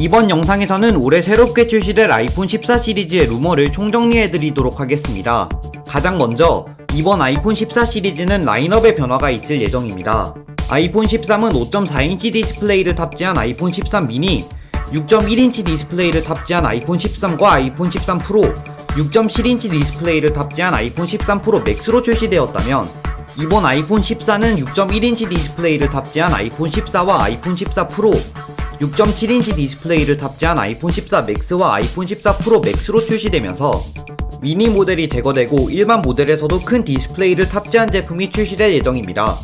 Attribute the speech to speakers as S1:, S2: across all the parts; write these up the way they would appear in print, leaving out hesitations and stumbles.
S1: 이번 영상에서는 올해 새롭게 출시될 아이폰 14 시리즈의 루머를 총정리해드리도록 하겠습니다. 가장 먼저 이번 아이폰 14 시리즈는 라인업의 변화가 있을 예정입니다. 아이폰 13은 5.4인치 디스플레이를 탑재한 아이폰 13 미니, 6.1인치 디스플레이를 탑재한 아이폰 13과 아이폰 13 프로, 6.7인치 디스플레이를 탑재한 아이폰 13 프로 맥스로 출시되었다면 이번 아이폰 14는 6.1인치 디스플레이를 탑재한 아이폰 14와 아이폰 14 프로, 6.7인치 디스플레이를 탑재한 아이폰 14 맥스와 아이폰 14 프로 맥스로 출시되면서 미니 모델이 제거되고 일반 모델에서도 큰 디스플레이를 탑재한 제품이 출시될 예정입니다.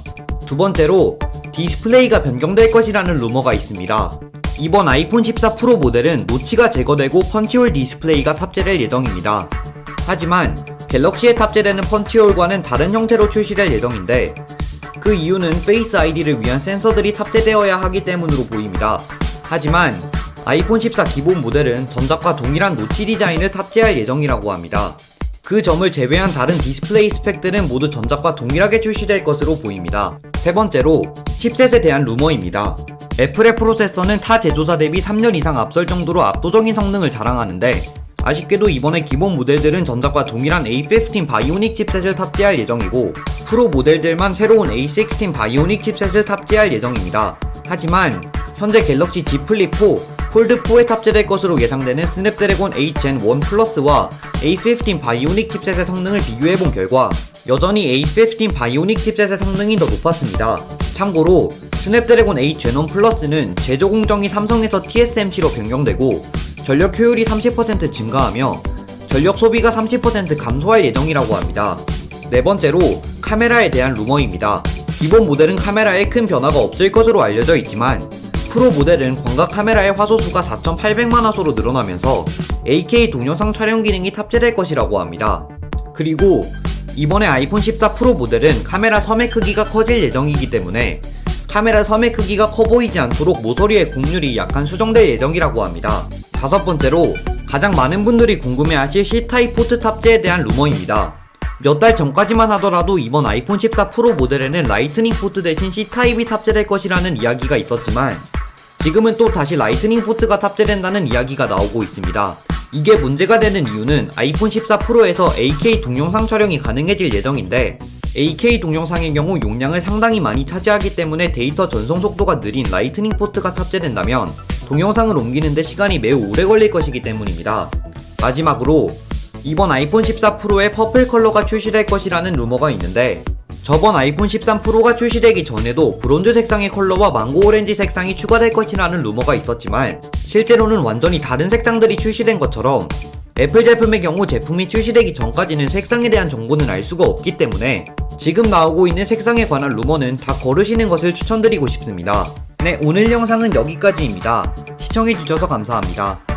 S1: 두 번째로 디스플레이가 변경될 것이라는 루머가 있습니다. 이번 아이폰 14 프로 모델은 노치가 제거되고 펀치홀 디스플레이가 탑재될 예정입니다. 하지만 갤럭시에 탑재되는 펀치홀과는 다른 형태로 출시될 예정인데 그 이유는 페이스 아이디를 위한 센서들이 탑재되어야 하기 때문으로 보입니다. 하지만 아이폰 14 기본 모델은 전작과 동일한 노치 디자인을 탑재할 예정이라고 합니다. 그 점을 제외한 다른 디스플레이 스펙들은 모두 전작과 동일하게 출시될 것으로 보입니다. 세 번째로 칩셋에 대한 루머입니다. 애플의 프로세서는 타 제조사 대비 3년 이상 앞설 정도로 압도적인 성능을 자랑하는데 아쉽게도 이번에 기본 모델들은 전작과 동일한 A15 바이오닉 칩셋을 탑재할 예정이고 프로 모델들만 새로운 A16 바이오닉 칩셋을 탑재할 예정입니다. 하지만 현재 갤럭시 Z 플립 4, 폴드 4에 탑재될 것으로 예상되는 스냅드래곤 8 Gen 1 플러스와 A15 바이오닉 칩셋의 성능을 비교해본 결과 여전히 A15 바이오닉 칩셋의 성능이 더 높았습니다. 참고로 스냅드래곤 8 Gen 1 플러스는 제조 공정이 삼성에서 TSMC로 변경되고 전력 효율이 30% 증가하며 전력 소비가 30% 감소할 예정이라고 합니다. 네 번째로 카메라에 대한 루머입니다. 기본 모델은 카메라에 큰 변화가 없을 것으로 알려져 있지만 프로 모델은 광각 카메라의 화소수가 4800만 화소로 늘어나면서 8K 동영상 촬영 기능이 탑재될 것이라고 합니다. 그리고 이번에 아이폰 14 프로 모델은 카메라 섬의 크기가 커질 예정이기 때문에 카메라 섬의 크기가 커 보이지 않도록 모서리의 곡률이 약간 수정될 예정이라고 합니다. 다섯 번째로 가장 많은 분들이 궁금해하실 C타입 포트 탑재에 대한 루머입니다. 몇 달 전까지만 하더라도 이번 아이폰 14 프로 모델에는 라이트닝 포트 대신 C타입이 탑재될 것이라는 이야기가 있었지만 지금은 또 다시 라이트닝 포트가 탑재된다는 이야기가 나오고 있습니다. 이게 문제가 되는 이유는 아이폰 14 프로에서 8K 동영상 촬영이 가능해질 예정인데 8K 동영상의 경우 용량을 상당히 많이 차지하기 때문에 데이터 전송 속도가 느린 라이트닝 포트가 탑재된다면 동영상을 옮기는데 시간이 매우 오래 걸릴 것이기 때문입니다. 마지막으로 이번 아이폰 14 프로의 퍼플 컬러가 출시될 것이라는 루머가 있는데 저번 아이폰 13 프로가 출시되기 전에도 브론즈 색상의 컬러와 망고 오렌지 색상이 추가될 것이라는 루머가 있었지만 실제로는 완전히 다른 색상들이 출시된 것처럼 애플 제품의 경우 제품이 출시되기 전까지는 색상에 대한 정보는 알 수가 없기 때문에 지금 나오고 있는 색상에 관한 루머는 다 거르시는 것을 추천드리고 싶습니다. 네, 오늘 영상은 여기까지입니다. 시청해주셔서 감사합니다.